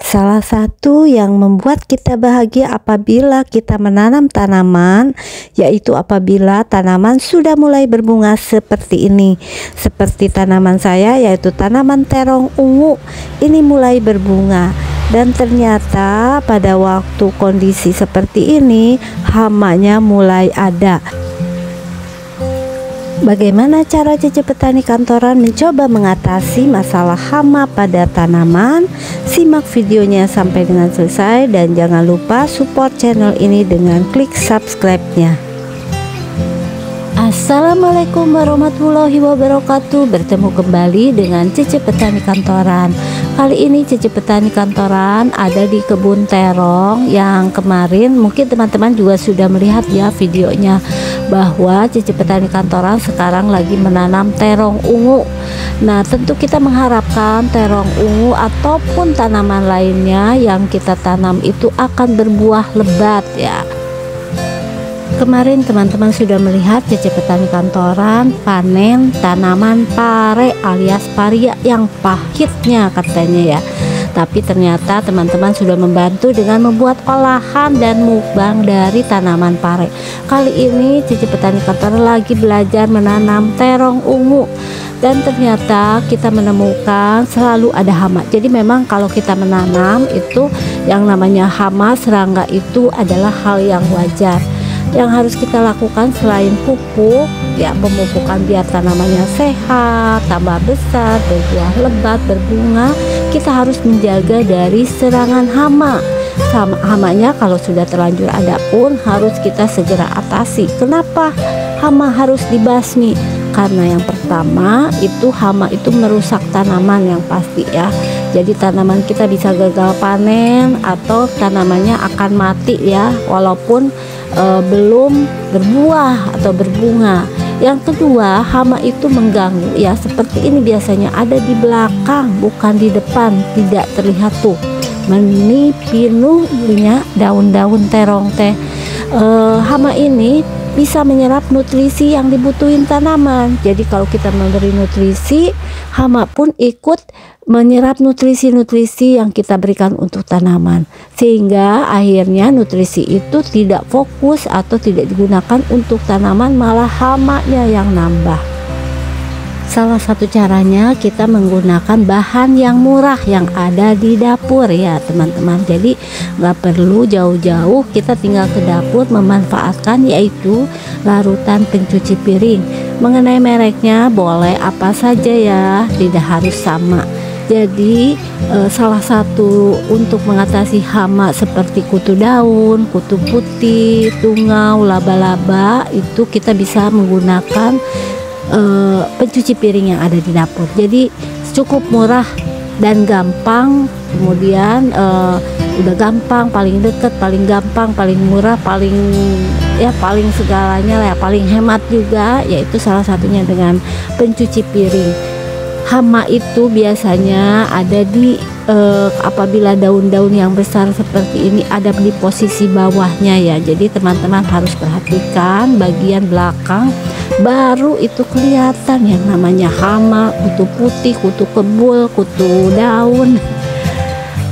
Salah satu yang membuat kita bahagia apabila kita menanam tanaman, yaitu apabila tanaman sudah mulai berbunga seperti ini. Seperti tanaman saya, yaitu tanaman terong ungu, ini mulai berbunga. Dan ternyata pada waktu kondisi seperti ini, hamanya mulai ada. Bagaimana cara Cece Petani Kantoran mencoba mengatasi masalah hama pada tanaman? Simak videonya sampai dengan selesai dan jangan lupa support channel ini dengan klik subscribe-nya. Assalamualaikum warahmatullahi wabarakatuh. Bertemu kembali dengan Cece Petani Kantoran. Kali ini Cece Petani Kantoran ada di kebun terong yang kemarin mungkin teman-teman juga sudah melihat ya videonya, bahwa Cece Petani Kantoran sekarang lagi menanam terong ungu. Nah, tentu kita mengharapkan terong ungu ataupun tanaman lainnya yang kita tanam itu akan berbuah lebat ya. Kemarin teman-teman sudah melihat Cece Petani Kantoran panen tanaman pare alias paria yang pahitnya katanya ya. Tapi ternyata teman-teman sudah membantu dengan membuat olahan dan mukbang dari tanaman pare. Kali ini Cece Petani Kantoran lagi belajar menanam terong ungu. Dan ternyata kita menemukan selalu ada hama. Jadi memang kalau kita menanam itu yang namanya hama serangga itu adalah hal yang wajar. Yang harus kita lakukan selain pupuk ya, pemupukan biar tanamannya sehat, tambah besar, berbuah lebat, berbunga, kita harus menjaga dari serangan hama. Hamanya kalau sudah terlanjur ada pun harus kita segera atasi. Kenapa hama harus dibasmi? Karena yang pertama itu hama itu merusak tanaman yang pasti ya. Jadi tanaman kita bisa gagal panen atau tanamannya akan mati ya, walaupun belum berbuah atau berbunga. Yang kedua, hama itu mengganggu ya, seperti ini biasanya ada di belakang bukan di depan, tidak terlihat tuh menipinunya daun-daun terong teh. Hama ini bisa menyerap nutrisi yang dibutuhin tanaman. Jadi kalau kita memberi nutrisi, hama pun ikut menyerap nutrisi-nutrisi yang kita berikan untuk tanaman, sehingga akhirnya nutrisi itu tidak fokus atau tidak digunakan untuk tanaman, malah hamanya yang nambah. Salah satu caranya kita menggunakan bahan yang murah yang ada di dapur ya teman-teman. Jadi nggak perlu jauh-jauh, kita tinggal ke dapur memanfaatkan yaitu larutan pencuci piring. Mengenai mereknya boleh apa saja ya, tidak harus sama. Jadi salah satu untuk mengatasi hama seperti kutu daun, kutu putih, tungau, laba-laba itu kita bisa menggunakan pencuci piring yang ada di dapur. Jadi cukup murah dan gampang. Kemudian udah gampang, paling deket, paling gampang, paling murah, paling segalanya lah ya, paling hemat juga, yaitu salah satunya dengan pencuci piring. Hama itu biasanya ada di apabila daun-daun yang besar seperti ini ada di posisi bawahnya ya. Jadi teman-teman harus perhatikan bagian belakang, baru itu kelihatan yang namanya hama, kutu putih, kutu kebul, kutu daun.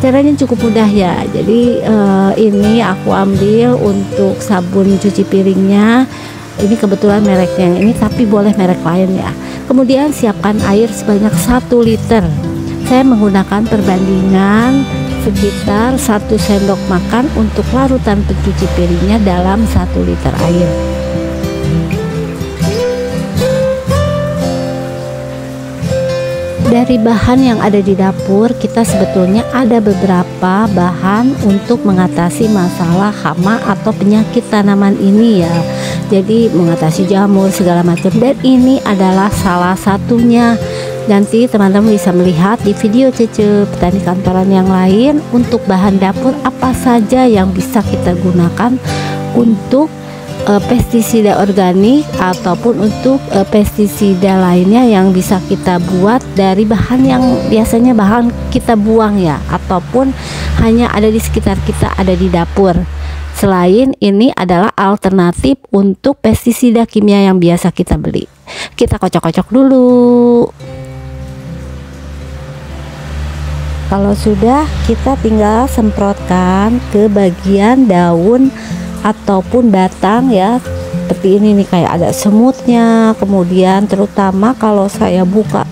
Caranya cukup mudah ya. Jadi ini aku ambil untuk sabun cuci piringnya. Ini kebetulan mereknya yang ini, tapi boleh merek lain ya. Kemudian siapkan air sebanyak 1 liter. Saya menggunakan perbandingan sekitar 1 sendok makan untuk larutan pencuci piringnya dalam 1 liter air. Dari bahan yang ada di dapur, kita sebetulnya ada beberapa bahan untuk mengatasi masalah hama atau penyakit tanaman ini ya. Jadi mengatasi jamur segala macam, dan ini adalah salah satunya. Nanti teman-teman bisa melihat di video Cece Petani Kantoran yang lain untuk bahan dapur apa saja yang bisa kita gunakan untuk pestisida organik ataupun untuk pestisida lainnya yang bisa kita buat dari bahan yang biasanya bahan kita buang ya, ataupun hanya ada di sekitar kita, ada di dapur. Selain ini adalah alternatif untuk pestisida kimia yang biasa kita beli. Kita kocok-kocok dulu. Kalau sudah, kita tinggal semprotkan ke bagian daun ataupun batang ya, seperti ini nih, kayak ada semutnya. Kemudian terutama kalau saya buka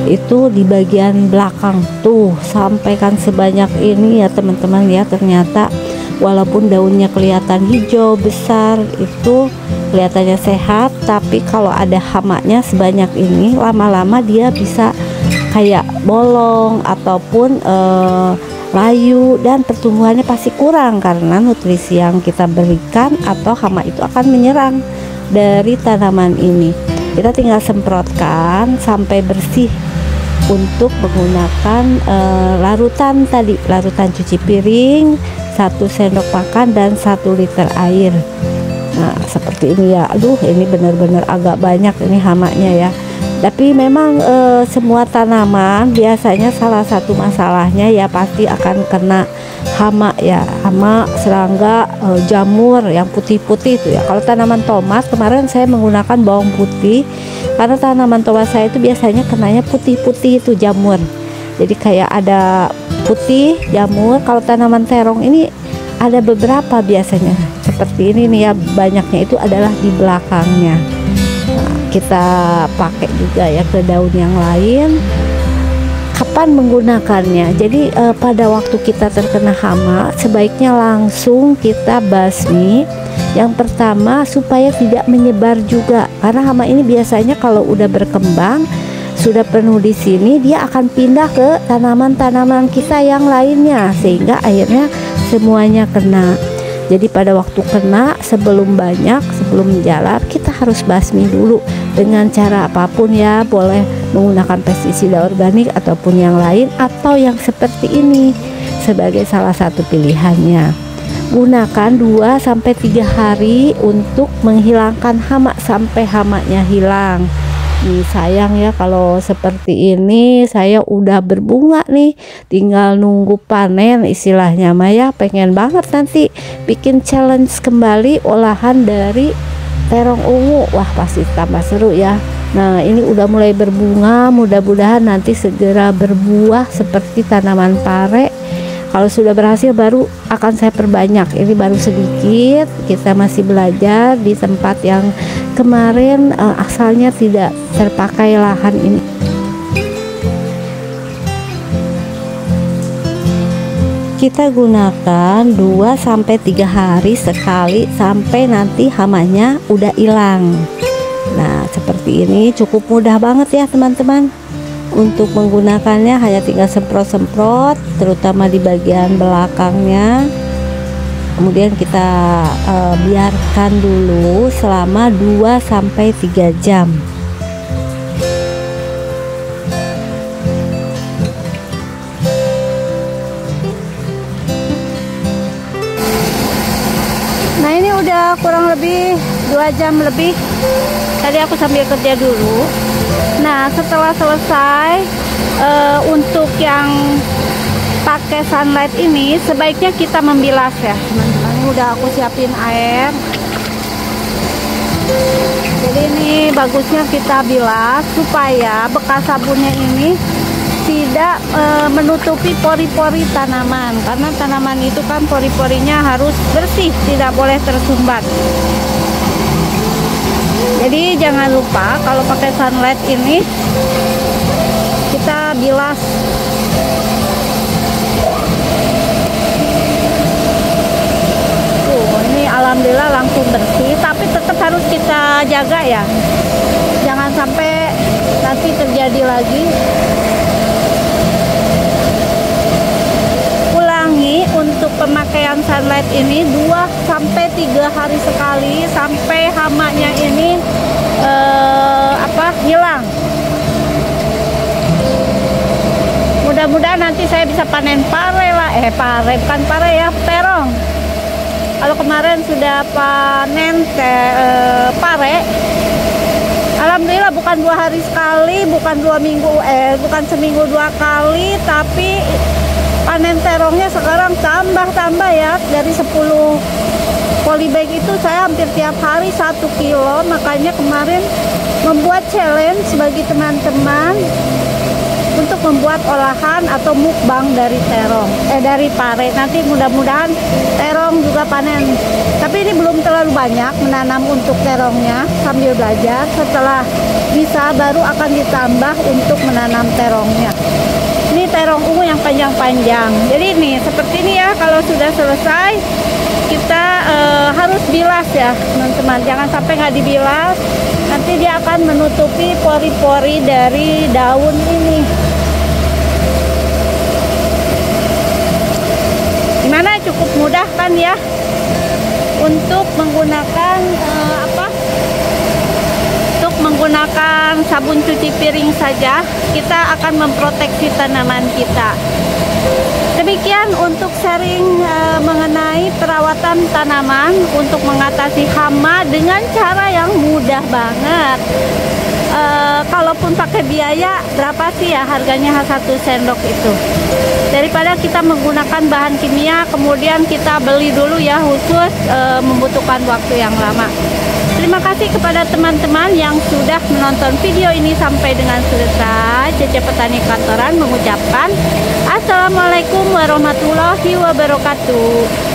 itu di bagian belakang tuh, sampaikan sebanyak ini ya teman-teman ya. Ternyata walaupun daunnya kelihatan hijau besar, itu kelihatannya sehat, tapi kalau ada hamanya sebanyak ini, lama-lama dia bisa kayak bolong ataupun layu, dan pertumbuhannya pasti kurang karena nutrisi yang kita berikan atau hama itu akan menyerang dari tanaman ini. Kita tinggal semprotkan sampai bersih untuk menggunakan larutan tadi, larutan cuci piring 1 sendok makan dan 1 liter air. Nah seperti ini ya. Aduh, ini benar-benar agak banyak ini hamanya ya. Tapi memang semua tanaman biasanya salah satu masalahnya ya pasti akan kena hama ya, hama, serangga, jamur yang putih-putih itu ya. Kalau tanaman tomat kemarin saya menggunakan bawang putih karena tanaman tomat saya itu biasanya kenanya putih-putih itu jamur. Jadi kayak ada putih jamur. Kalau tanaman terong ini ada beberapa biasanya seperti ini nih ya, banyaknya itu adalah di belakangnya. Kita pakai juga ya ke daun yang lain. Kapan menggunakannya? Jadi pada waktu kita terkena hama sebaiknya langsung kita basmi. Yang pertama supaya tidak menyebar juga, karena hama ini biasanya kalau udah berkembang sudah penuh di sini, dia akan pindah ke tanaman-tanaman kita yang lainnya sehingga akhirnya semuanya kena. Jadi pada waktu kena, sebelum menjalar, kita harus basmi dulu dengan cara apapun ya, boleh menggunakan pestisida organik ataupun yang lain, atau yang seperti ini sebagai salah satu pilihannya. Gunakan 2-3 hari untuk menghilangkan hama sampai hamanya hilang. Nih sayang ya kalau seperti ini, saya udah berbunga nih, tinggal nunggu panen istilahnya mah ya. Pengen banget nanti bikin challenge kembali olahan dari terong ungu. Wah pasti tambah seru ya. Nah ini udah mulai berbunga, mudah-mudahan nanti segera berbuah seperti tanaman pare. Kalau sudah berhasil baru akan saya perbanyak. Ini baru sedikit, kita masih belajar di tempat yang kemarin asalnya tidak terpakai lahan ini. Kita gunakan 2-3 hari sekali sampai nanti hamanya udah hilang. Nah seperti ini cukup mudah banget ya teman-teman. Untuk menggunakannya hanya tinggal semprot-semprot, terutama di bagian belakangnya. Kemudian kita biarkan dulu selama 2-3 jam. Nah ini udah kurang lebih 2 jam lebih. Tadi aku sambil kerja dulu. Nah setelah selesai, untuk yang pakai sunlight ini sebaiknya kita membilas ya teman-teman. Ini udah aku siapin air, jadi ini bagusnya kita bilas supaya bekas sabunnya ini tidak menutupi pori-pori tanaman, karena tanaman itu kan pori-porinya harus bersih, tidak boleh tersumbat. Jadi jangan lupa kalau pakai sunlight ini kita bilas. Ini alhamdulillah langsung bersih, tapi tetap harus kita jaga ya, jangan sampai nanti terjadi lagi. Ulangi untuk pemakaian sunlight ini 2-3 hari sekali sampai hamanya ini hilang. Mudah-mudahan nanti saya bisa panen pare lah, bukan pare ya, terong. Kalau kemarin sudah panen pare, alhamdulillah bukan 2 hari sekali, bukan 2 minggu, bukan seminggu 2 kali, tapi panen terongnya sekarang tambah ya. Dari 10 polybag itu saya hampir tiap hari 1 kilo. Makanya kemarin membuat challenge bagi teman-teman untuk membuat olahan atau mukbang dari terong, dari pare. Nanti mudah-mudahan terong juga panen. Tapi ini belum terlalu banyak menanam untuk terongnya, sambil belajar. Setelah bisa baru akan ditambah untuk menanam terongnya. Ini terong ungu yang panjang-panjang. Jadi ini seperti ini ya, kalau sudah selesai kita harus bilas ya teman-teman, jangan sampai nggak dibilas, nanti dia akan menutupi pori-pori dari daun ini. Gimana, cukup mudah kan ya untuk menggunakan menggunakan sabun cuci piring saja kita akan memproteksi tanaman kita. Demikian untuk sharing mengenai perawatan tanaman untuk mengatasi hama dengan cara yang mudah banget. Kalaupun pakai biaya berapa sih ya harganya 1 sendok itu, daripada kita menggunakan bahan kimia kemudian kita beli dulu ya khusus, membutuhkan waktu yang lama. Terima kasih kepada teman-teman yang sudah menonton video ini sampai dengan selesai. Cece Petani Kantoran mengucapkan Assalamualaikum warahmatullahi wabarakatuh.